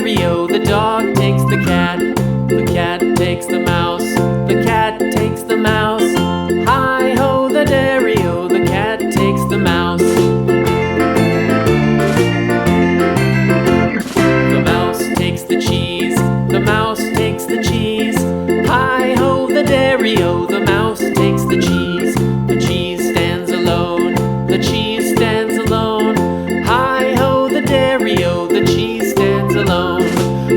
dairy-o, the dog takes the cat takes the mouse, the cat takes the mouse. Hi-ho, the dairy-o, the cat takes the mouse. The mouse takes the cheese, the mouse takes the cheese. Hi-ho, the dairy-o, the mouse takes the cheese. The cheese stands alone, the cheese stands alone. Hi-ho, the dairy-o, the cheese stands alone.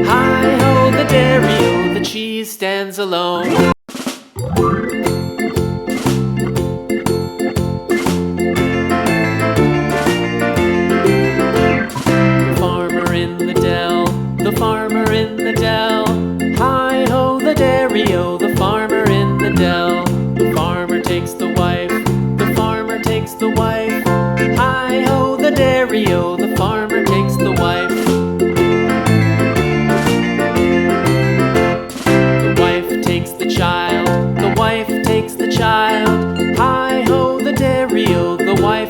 Hi-ho, the dairy-o, the cheese stands alone. The farmer in the dell, the farmer in the dell. Hi-ho, the dairy-o, the farmer in the dell. The farmer takes the wife, the farmer takes the wife. Hi-ho, the dairy-o, the farmer takes the wife. The wife takes the child, the wife takes the child. Hi-ho, the dairy-o, the wife